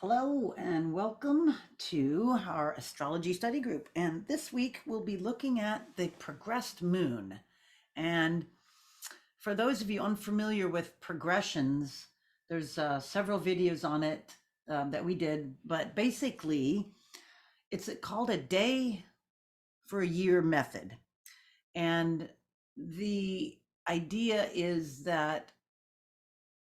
Hello and welcome to our astrology study group. And this week we'll be looking at the progressed moon. And for those of you unfamiliar with progressions, there's several videos on it that we did, but basically it's called a day for a year method. And the idea is that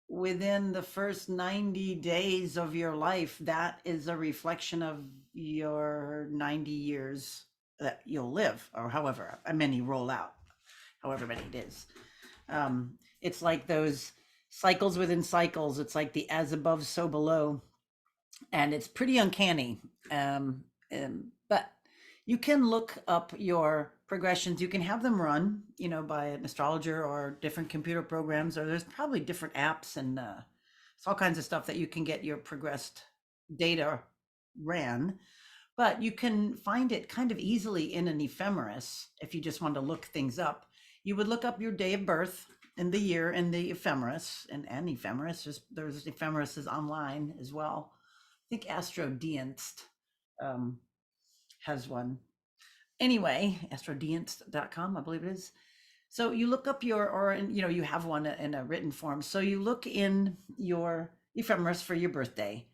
within the first 90 days of your life, that is a reflection of your 90 years that you'll live, or however many roll out, however many it is. It's like those cycles within cycles. It's like the as above, so below. And it's pretty uncanny. But you can look up your progressions. You can have them run, by an astrologer or different computer programs, or there's probably different apps and it's all kinds of stuff that you can get your progressed data ran. But you can find it kind of easily in an ephemeris if you just want to look things up. You would look up your day of birth and the year in the ephemeris, and ephemeris. There's ephemerises online as well. I think AstroDienst has one. Anyway, astrodienst.com, I believe it is. So you look up you have one in a written form. So you look in your ephemeris for your birthday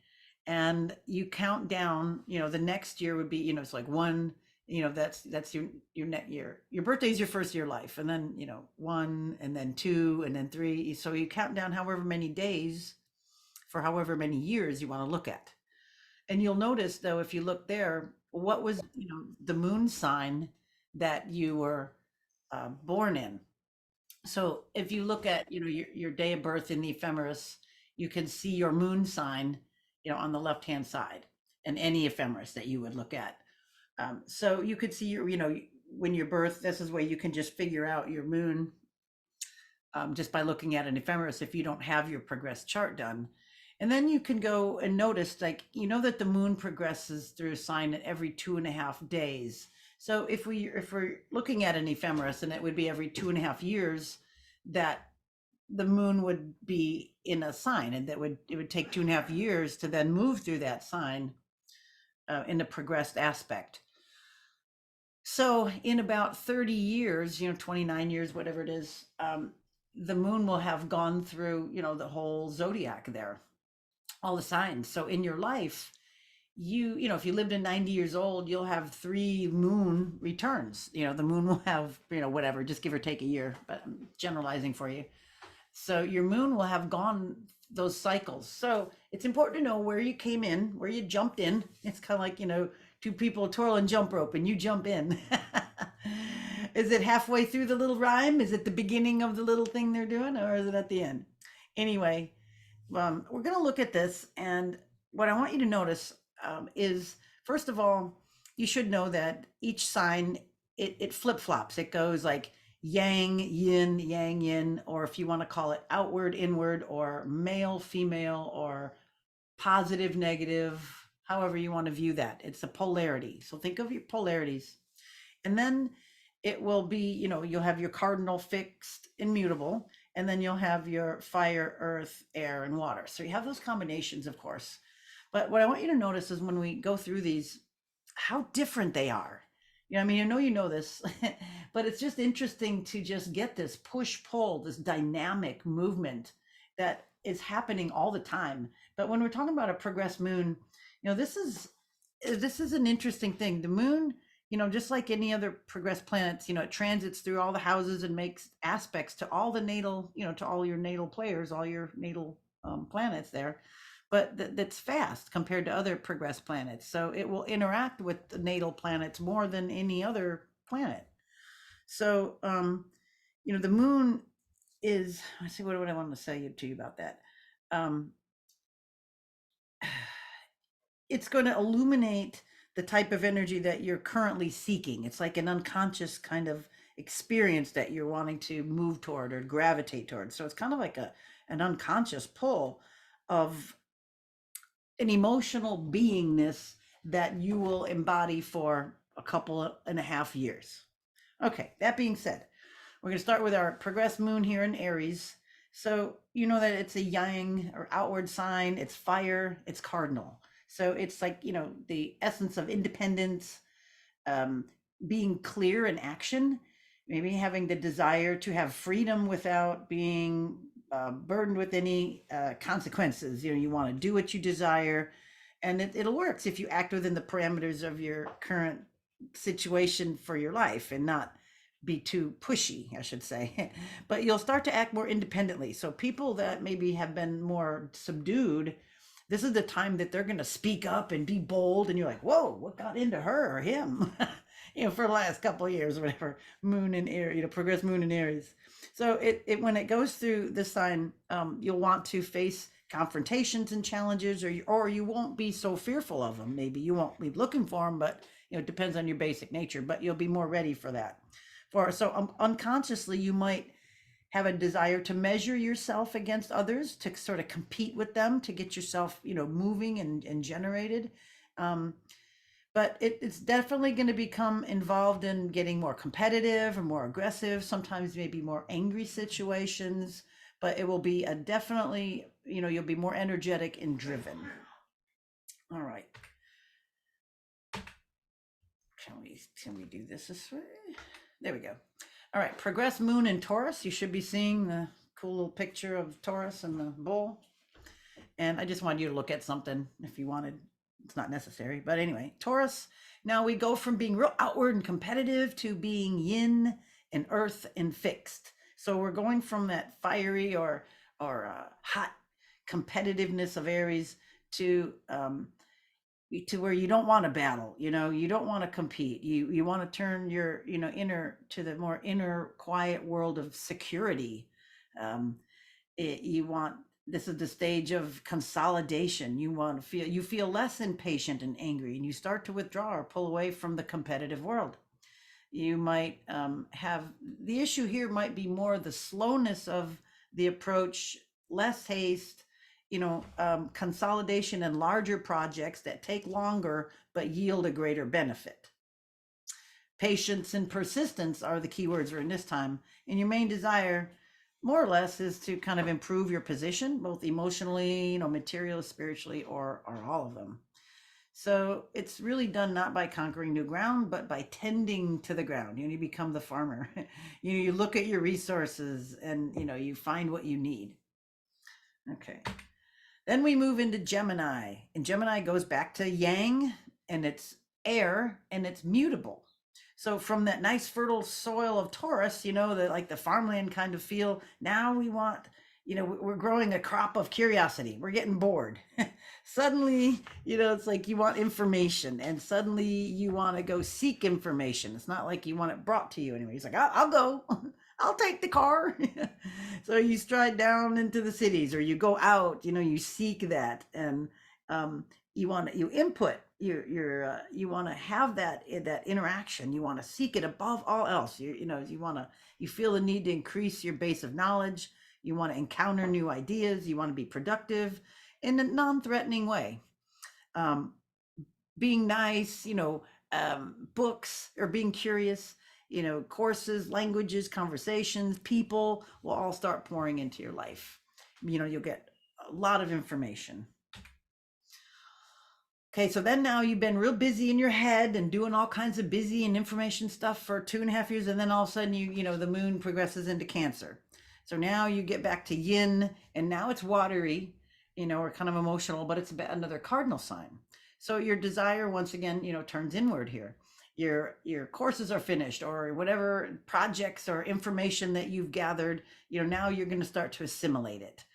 and you count down, the next year would be, it's like one, that's your net year. Your birthday is your first year of life. And then, one and then two and then three. So you count down however many days for however many years you want to look at. And you'll notice though, if you look there, what was, the moon sign that you were born in. So if you look at, your day of birth in the ephemeris, you can see your moon sign, on the left-hand side, and any ephemeris that you would look at. So you could see your, when your birth, this is where you can just figure out your moon just by looking at an ephemeris if you don't have your progressed chart done. And then you can go and notice, like, that the moon progresses through a sign at every 2.5 days. So if we're looking at an ephemeris, and it would be every 2.5 years that the moon would be in a sign, and it would take 2.5 years to then move through that sign in a progressed aspect. So in about 30 years, 29 years, whatever it is, the moon will have gone through, the whole zodiac there, all the signs. So in your life, if you lived to 90 years old, you'll have 3 moon returns. The moon will have, whatever, just give or take a year, but I'm generalizing for you. So your moon will have gone those cycles. So it's important to know where you came in, where you jumped in. It's kind of like, two people twirl and jump rope and you jump in. Is it halfway through the little rhyme? Is it the beginning of the little thing they're doing, or is it at the end? Anyway, we're going to look at this, and what I want you to notice is, first of all, you should know that each sign, it flip-flops. It goes like yang, yin, or if you want to call it outward, inward, or male, female, or positive, negative, however you want to view that. It's a polarity. So think of your polarities. And then it will be, you'll have your cardinal, fixed, immutable, and then you'll have your fire, earth, air, and water. So you have those combinations, of course. But what I want you to notice is when we go through these, how different they are. I know you know this, but it's just interesting to just get this push-pull, this dynamic movement that is happening all the time. But when we're talking about a progressed moon, this is an interesting thing. The moon, just like any other progressed planets, it transits through all the houses and makes aspects to all the natal, to all your natal players, all your natal planets there. But that's fast compared to other progressed planets. So it will interact with the natal planets more than any other planet. So, the moon is, let's see, what I want to say to you about that. It's going to illuminate the type of energy that you're currently seeking. It's like an unconscious kind of experience that you're wanting to move toward or gravitate toward. So it's kind of like an unconscious pull of an emotional beingness that you will embody for a couple and a half years. Okay, that being said, we're going to start with our progressed moon here in Aries. So you know that it's a yang or outward sign, it's fire, it's cardinal. So it's like, the essence of independence, um, being clear in action, maybe having the desire to have freedom without being burdened with any consequences. You want to do what you desire, and it'll work if you act within the parameters of your current situation for your life and not be too pushy, I should say. But you'll start to act more independently. So people that maybe have been more subdued, this is the time that they're going to speak up and be bold, and you're like, whoa, what got into her or him? For the last couple of years or whatever. Moon and Aries, progress moon and Aries. So it when it goes through this sign, you'll want to face confrontations and challenges, or you won't be so fearful of them. Maybe you won't be looking for them, but it depends on your basic nature, but you'll be more ready for that. Unconsciously you might have a desire to measure yourself against others, to sort of compete with them, to get yourself, moving and generated. Um, but it's definitely going to become involved in getting more competitive or more aggressive, sometimes maybe more angry situations, but it will be a definitely, you'll be more energetic and driven. All right. Can we do this way? There we go. All right, progress moon in Taurus. You should be seeing the cool little picture of Taurus and the bull. And I just wanted you to look at something if you wanted. It's not necessary, but anyway, Taurus. Now we go from being real outward and competitive to being yin and earth and fixed. So we're going from that fiery or hot competitiveness of Aries to where you don't want to battle, you don't want to compete, you want to turn your inner to the more inner quiet world of security. um you want, this is the stage of consolidation. You feel less impatient and angry, and you start to withdraw or pull away from the competitive world. You might have, the issue here might be more the slowness of the approach, less haste, consolidation and larger projects that take longer but yield a greater benefit. Patience and persistence are the keywords in this time, and your main desire, more or less, is to kind of improve your position, both emotionally, material, spiritually, or all of them. So it's really done not by conquering new ground, but by tending to the ground. You become the farmer. You look at your resources, and you find what you need. Okay. Then we move into Gemini, and Gemini goes back to Yang, and it's air, and it's mutable. So from that nice fertile soil of Taurus, like the farmland kind of feel, now we want, we're growing a crop of curiosity. We're getting bored. Suddenly, it's like you want information, and suddenly you want to go seek information. It's not like you want it brought to you anyway. It's like, I'll go. I'll take the car. So you stride down into the cities, or you go out, you seek that, and you input you want to have that interaction. You want to seek it above all else. You feel the need to increase your base of knowledge. You want to encounter new ideas. You want to be productive in a non-threatening way. Being nice, books, or being curious, courses, languages, conversations, people will all start pouring into your life. You'll get a lot of information. Okay, so then now you've been real busy in your head and doing all kinds of busy and information stuff for 2.5 years, and then all of a sudden the moon progresses into Cancer. So now you get back to yin, and now it's watery, or kind of emotional, but it's another cardinal sign. So your desire, once again, turns inward here. Your courses are finished, or whatever projects or information that you've gathered, now you're going to start to assimilate it.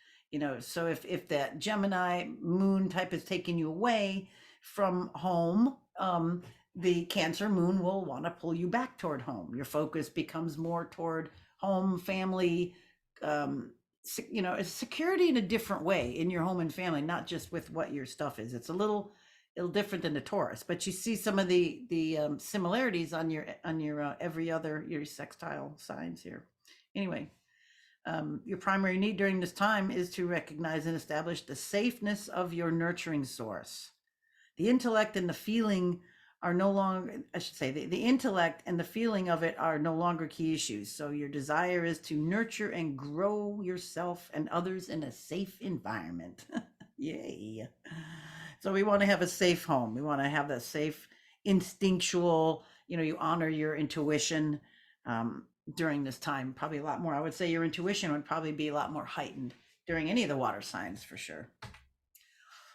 So if that Gemini moon type is taking you away from home, the Cancer moon will want to pull you back toward home. Your focus becomes more toward home, family, security in a different way in your home and family, not just with what your stuff is. It's a little different than the Taurus, but you see some of the similarities on your every other your sextile signs here. Anyway, your primary need during this time is to recognize and establish the safeness of your nurturing source. The intellect and the feeling are no longer, I should say, the intellect and the feeling of it are no longer key issues. So your desire is to nurture and grow yourself and others in a safe environment. Yay. So we want to have a safe home. We want to have that safe, instinctual, you honor your intuition um, during this time, probably a lot more. I would say your intuition would probably be a lot more heightened during any of the water signs for sure.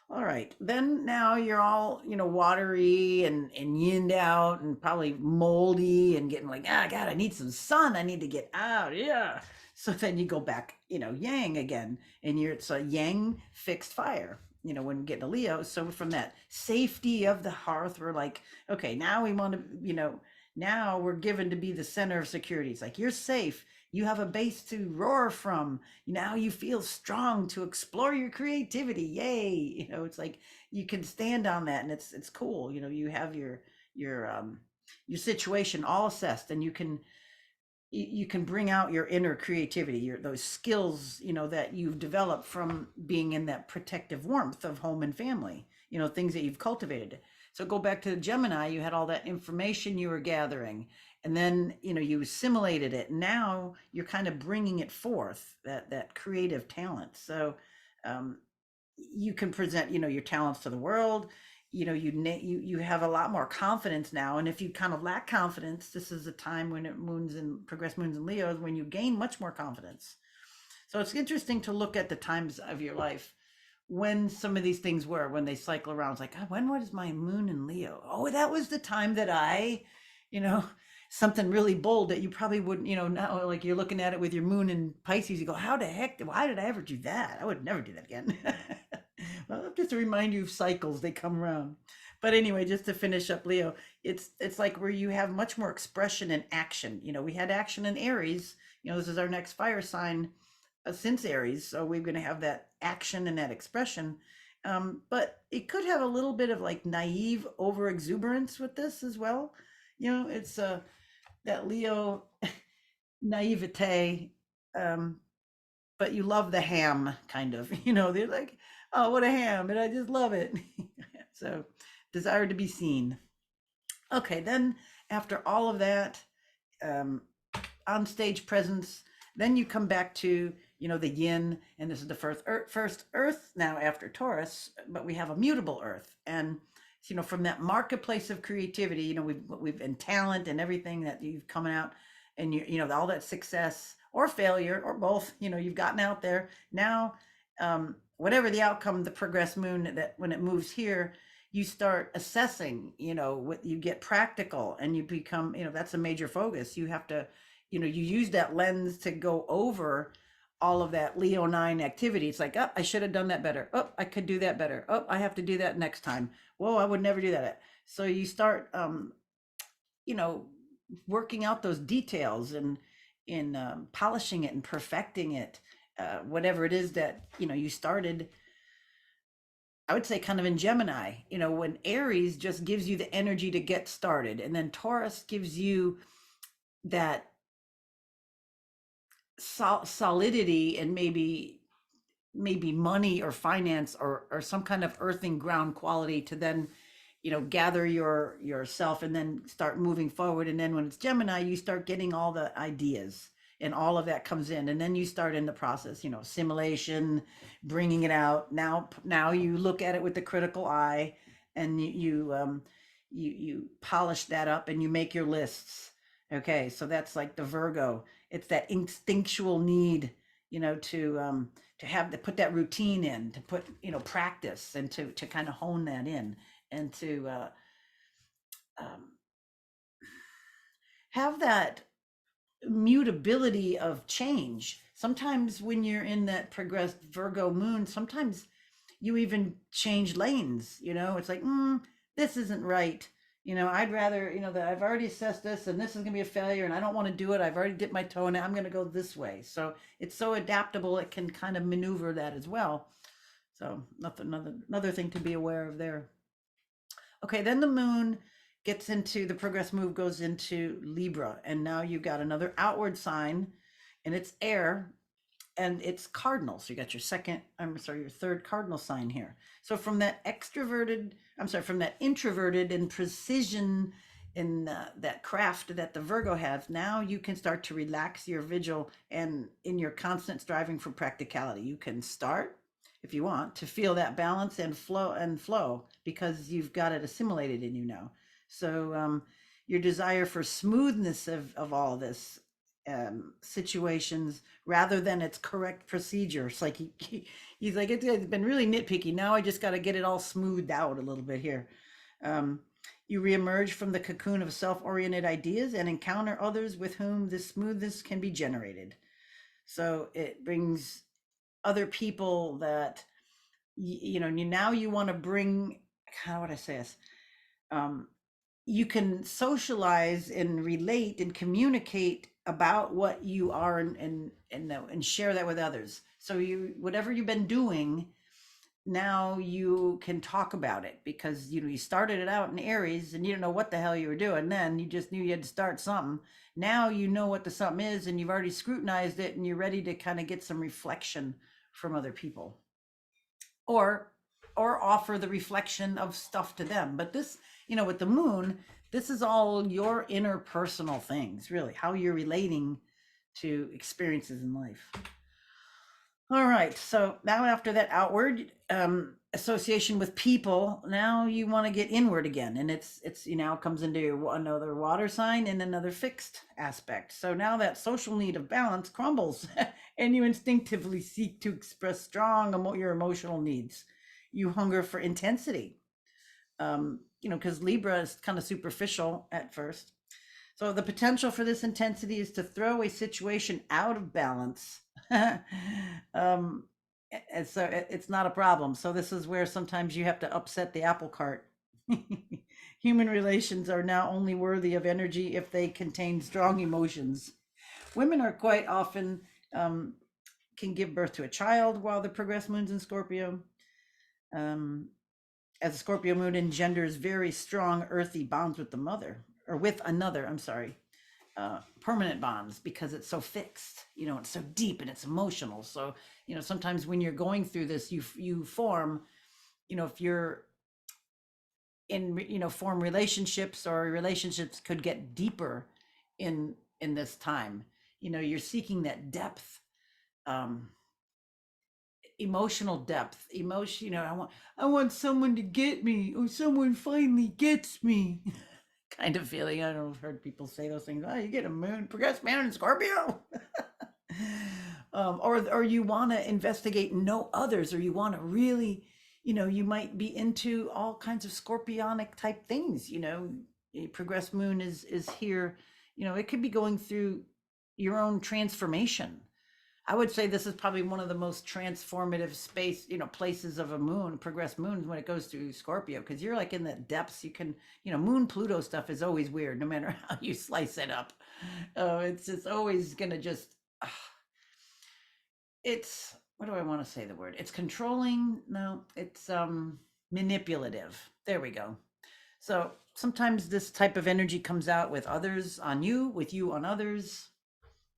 All right. Then now you're all, watery and yinned out and probably moldy and getting like, God, I need some sun. I need to get out. Yeah. So then you go back, yang again. And it's a yang fixed fire, when we get to Leo. So from that safety of the hearth, we're like, okay, now we want to, now we're given to be the center of security. It's like, you're safe. You have a base to roar from. Now you feel strong to explore your creativity. Yay. It's like you can stand on that and it's cool. You have your situation all assessed, and you can bring out your inner creativity, those skills, that you've developed from being in that protective warmth of home and family, things that you've cultivated. So go back to the Gemini, you had all that information you were gathering, and then, you assimilated it. Now you're kind of bringing it forth, that creative talent. So um, you can present, your talents to the world. You have a lot more confidence now, and if you kind of lack confidence, this is a time when it moons and progress moons and Leos, when you gain much more confidence. So it's interesting to look at the times of your life when some of these things were, when they cycle around. It's like, oh, when was my moon in Leo? Oh, that was the time that you know something really bold that you probably wouldn't, now like you're looking at it with your moon in Pisces, you go, how the heck, why did I ever do that? I would never do that again. Well, just to remind you of cycles, they come around. But anyway, just to finish up Leo, it's like where you have much more expression and action. We had action in Aries. This is our next fire sign since Aries, so we're going to have that action and that expression. But it could have a little bit of like naive over exuberance with this as well. It's that Leo naivete, um, but you love the ham kind of. They're like, oh, what a ham, and I just love it. So, desire to be seen. Okay, then after all of that, um, on stage presence, then you come back to the yin, and this is the first earth now after Taurus, but we have a mutable earth. And from that marketplace of creativity, we've been talent and everything that you've coming out, and all that success or failure or both, you've gotten out there now. Whatever the outcome, the progress moon, that when it moves here, you start assessing, what you get practical, and you become, that's a major focus. You have to, you use that lens to go over all of that Leonine activity. It's like, oh, I should have done that better. Oh, I could do that better. Oh, I have to do that next time. Whoa, I would never do that. So you start, you know, working out those details and in polishing it and perfecting it. Whatever it is that, you started, I would say kind of in Gemini, when Aries just gives you the energy to get started, and then Taurus gives you that solidity and maybe money or finance or some kind of earthing ground quality to then gather yourself and then start moving forward. And then when it's Gemini, you start getting all the ideas, and all of that comes in, and then you start in the process, simulation, bringing it out. Now you look at it with the critical eye, and you polish that up, and you make your lists. Okay, so that's like the Virgo. It's that instinctual need, to have to put that routine in, to put practice, and to kind of hone that in, and to um, have that mutability of change. Sometimes when you're in that progressed Virgo moon, sometimes you even change lanes. It's like, this isn't right. I'd rather, that I've already assessed this, and this is going to be a failure, and I don't want to do it. I've already dipped my toe in it. I'm going to go this way. So it's so adaptable. It can kind of maneuver that as well. So another thing to be aware of there. Okay, then the moon gets into the progress move, goes into Libra, and now you've got another outward sign, and it's air. and it's cardinal. So you got your second, I'm sorry, your third cardinal sign here. So from that extroverted, I'm sorry, from that introverted and precision in that craft that the Virgo has, now you can start to relax your vigil and in your constant striving for practicality. You can start, if you want, to feel that balance and flow because you've got it assimilated in you now. So your desire for smoothness of all this situations rather than its correct procedure. It's like he's like it's been really nitpicky. Now I just got to get it all smoothed out a little bit here. Um, you reemerge from the cocoon of self-oriented ideas and encounter others with whom this smoothness can be generated. So it brings other people that now you want to bring. How would I say this? Um, you can socialize and relate and communicate about what you are and share that with others. So you whatever you've been doing, now you can talk about it because you started it out in Aries and you didn't know what the hell you were doing then. You just knew you had to start something. Now you know what the something is and you've already scrutinized it and you're ready to kind of get some reflection from other people or offer the reflection of stuff to them. But this, with the moon, this is all your interpersonal things, really, how you're relating to experiences in life. All right. So now after that outward association with people, now you want to get inward again. And it's comes into another water sign and another fixed aspect. So now that social need of balance crumbles and you instinctively seek to express strong your emotional needs. You hunger for intensity. Because Libra is kind of superficial at first. So the potential for this intensity is to throw a situation out of balance. um, and so it's not a problem. So this is where sometimes you have to upset the apple cart. Human relations are now only worthy of energy if they contain strong emotions. Women are quite often can give birth to a child while the progressed moon's in Scorpio. Um, as a Scorpio moon engenders very strong earthy bonds with the mother or with another, I'm sorry, permanent bonds because it's so fixed, it's so deep and it's emotional. So, sometimes when you're going through this, you form, if you're in, form relationships or relationships could get deeper in this time. You're seeking that depth, um, emotional depth, emotion. I want someone to get me, or someone finally gets me. Kind of feeling. I don't know, I've heard people say those things. Oh, you get a moon, progress moon in Scorpio. Or you want to investigate and know others, or you want to really, you might be into all kinds of scorpionic type things. A progress moon is here. It could be going through your own transformation. I would say this is probably one of the most transformative places of a moon, progressed moon, when it goes through Scorpio, because you're like in the depths. You can, moon Pluto stuff is always weird, no matter how you slice it up. It's just always gonna just, uh, it's, what do I want to say the word? It's controlling. No, it's manipulative. There we go. So sometimes this type of energy comes out with others on you, with you on others,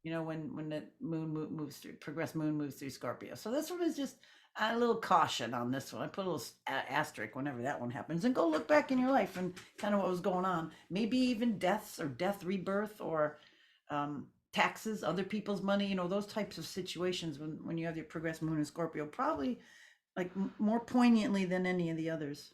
when the moves through, progress moon moves through Scorpio. So this one is just a little caution on this one. I put a little asterisk whenever that one happens, and go look back in your life and kind of what was going on. Maybe even deaths or death rebirth or taxes, other people's money, those types of situations when you have your progress moon in Scorpio, probably like more poignantly than any of the others.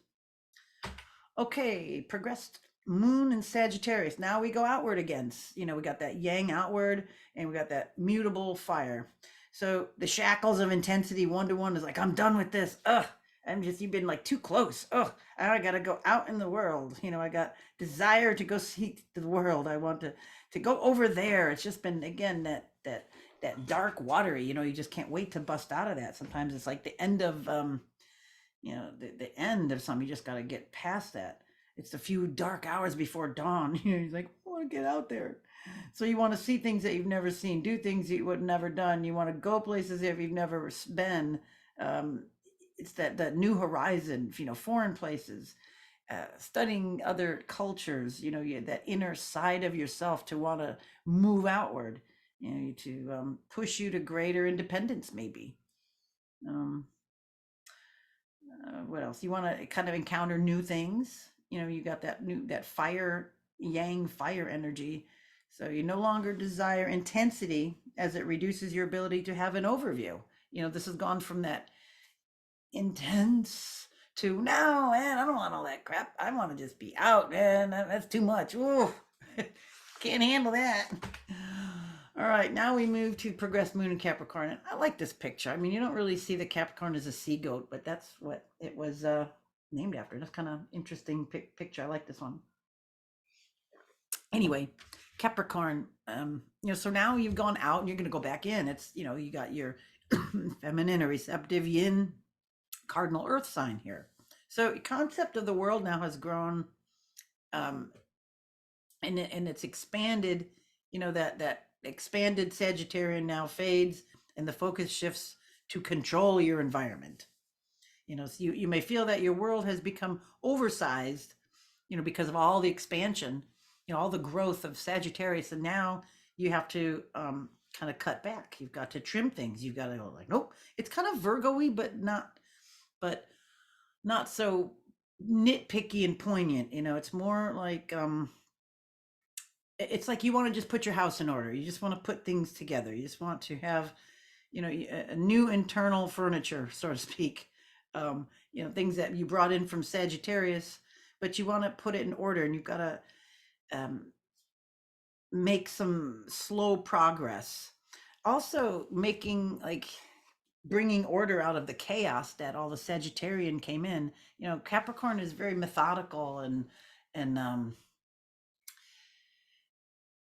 Okay, progressed moon and Sagittarius. Now we go outward again. We got that yang outward and we got that mutable fire. So the shackles of intensity 1-to-1 is like, I'm done with this. Ugh. You've been like too close. Ugh. I gotta go out in the world. I got desire to go see the world. I want to go over there. It's just been, again, that dark watery, you just can't wait to bust out of that. Sometimes it's like the end of the end of something. You just got to get past that. It's a few dark hours before dawn. He's like, I want to get out there. So you want to see things that you've never seen, do things that you would never done. You want to go places that you've never been. It's that new horizon, foreign places, studying other cultures, that inner side of yourself to want to move outward. to push you to greater independence, maybe. Um, what else? You want to kind of encounter new things. You got that fire, yang fire energy. So you no longer desire intensity as it reduces your ability to have an overview. This has gone from that intense to no, man, I don't want all that crap. I want to just be out, man. That's too much. Ooh, can't handle that. All right, now we move to progressed moon in Capricorn. And I like this picture. I mean, you don't really see the Capricorn as a sea goat, but that's what it was named after. That's kind of interesting picture. I like this one. Anyway, Capricorn, so now you've gone out and you're going to go back in. It's, you got your feminine or receptive yin cardinal earth sign here. So concept of the world now has grown, um, and it's expanded. That expanded Sagittarian now fades, and the focus shifts to control your environment. So you may feel that your world has become oversized, because of all the expansion, all the growth of Sagittarius, and now you have to kind of cut back. You've got to trim things. You've got to go like, nope. It's kind of Virgo-y, but not so nitpicky and poignant. It's more like it's like you want to just put your house in order. You just want to put things together. You just want to have, a new internal furniture, so to speak. Things that you brought in from Sagittarius, but you want to put it in order, and you've got to make some slow progress. Also, bringing order out of the chaos that all the Sagittarian came in. Capricorn is very methodical and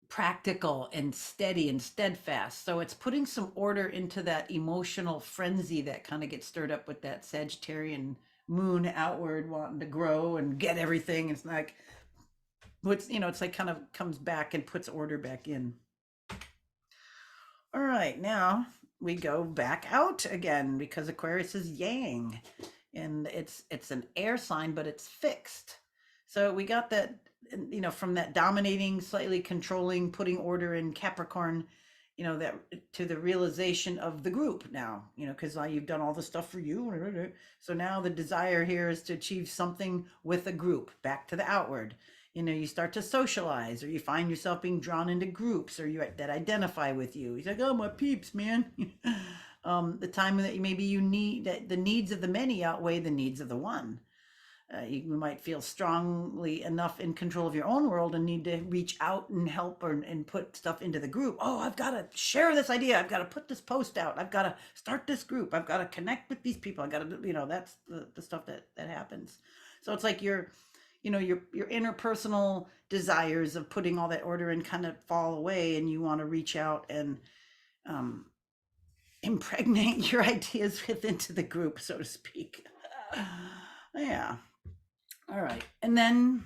practical and steady and steadfast. So it's putting some order into that emotional frenzy that kind of gets stirred up with that Sagittarian moon outward, wanting to grow and get everything. It's like, it's like kind of comes back and puts order back in. All right, now we go back out again because Aquarius is yang, and it's an air sign, but it's fixed. So we got that, from that dominating, slightly controlling, putting order in Capricorn, that to the realization of the group now, because you've done all the stuff for you. So now the desire here is to achieve something with a group, back to the outward. You start to socialize, or you find yourself being drawn into groups, or that identify with you. He's like, oh, my peeps, man. The time that maybe you need that the needs of the many outweigh the needs of the one. You might feel strongly enough in control of your own world and need to reach out and help and put stuff into the group. Oh, I've got to share this idea. I've got to put this post out. I've got to start this group. I've got to connect with these people. I got to, that's the stuff that happens. So it's like your interpersonal desires of putting all that order in kind of fall away, and you want to reach out and impregnate your ideas into the group, so to speak. Yeah. All right. And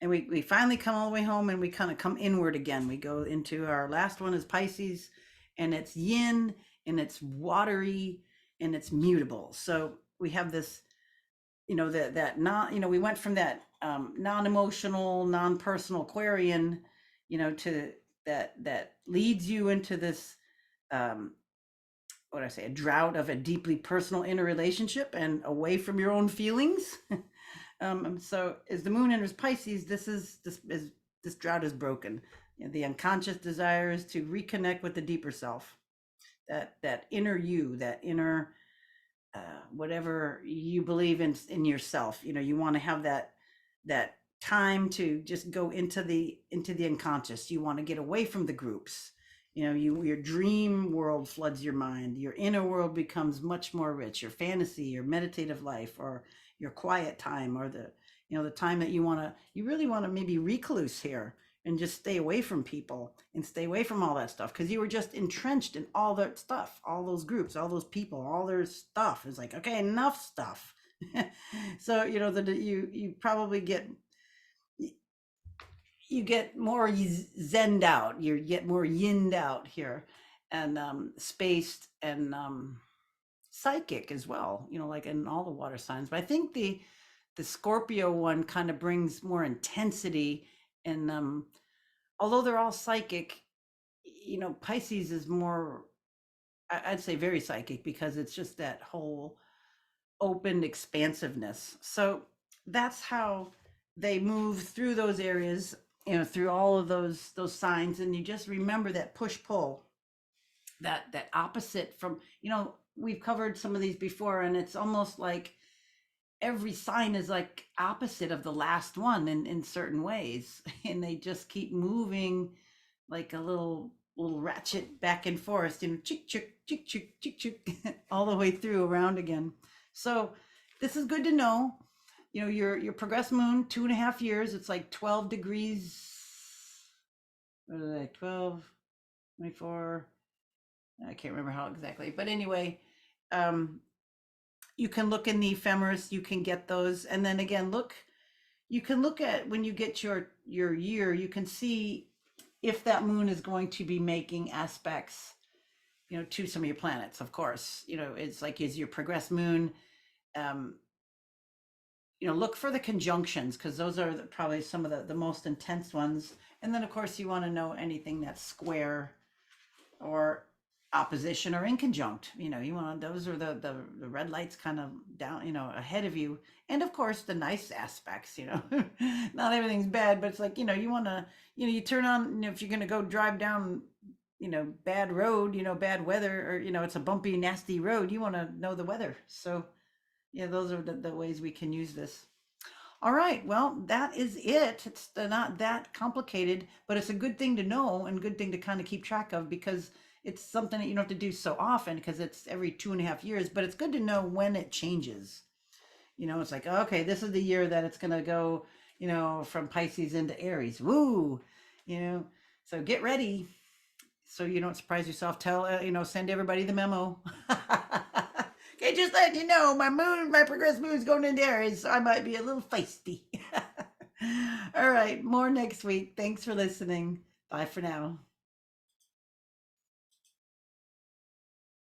we finally come all the way home, and we kind of come inward again. We go into our last one is Pisces, and it's yin, and it's watery, and it's mutable. So we have this, that not, we went from that non-emotional, non-personal Aquarian, to that leads you into this, what do I say, a drought of a deeply personal inner relationship and away from your own feelings. So as the moon enters Pisces, this drought is broken. The unconscious desire is to reconnect with the deeper self, that inner you, that inner whatever you believe in yourself. You want to have that time to just go into the unconscious. You want to get away from the groups. Your dream world floods your mind. Your inner world becomes much more rich. Your fantasy, your meditative life, or your quiet time, or the time that you really want to maybe recluse here and just stay away from people and stay away from all that stuff, because you were just entrenched in all that stuff, all those groups, all those people, all their stuff. It's like, okay, enough stuff. So you probably get more zenned out, you get more yinned out here, and spaced, and psychic as well, like in all the water signs. But I think the Scorpio one kind of brings more intensity, and although they're all psychic, Pisces is more, I'd say very psychic, because it's just that whole open expansiveness. So that's how they move through those areas, through all of those signs. And you just remember that push pull, that opposite from, we've covered some of these before, and it's almost like every sign is like opposite of the last one in certain ways. And they just keep moving like a little ratchet back and forth, chick chick chick chick chick chick, all the way through around again. So this is good to know. Your progress moon, 2.5 years, it's like 12 degrees. What are they? 12, 24. I can't remember how exactly, but anyway, um, you can look in the ephemeris, you can get those. And then again, you can look at when you get your year, you can see if that moon is going to be making aspects, to some of your planets. Of course, it's like, is your progress moon, um, look for the conjunctions, because those are probably some of the most intense ones. And then of course you want to know anything that's square or opposition or inconjunct. You want, those are the red lights kind of down, ahead of you. And of course the nice aspects. Not everything's bad, but it's like, you want to, you turn on, if you're going to go drive down, bad road, bad weather, or it's a bumpy nasty road, you want to know the weather. So yeah, those are the ways we can use this. All right, well, that is it. It's not that complicated, but it's a good thing to know and good thing to kind of keep track of, because it's something that you don't have to do so often, because it's every 2.5 years, but it's good to know when it changes. It's like, okay, this is the year that it's going to go, from Pisces into Aries. Woo! So get ready so you don't surprise yourself. Send everybody the memo. Okay, just letting you know, my progress moon is going into Aries, so I might be a little feisty. All right, more next week. Thanks for listening. Bye for now.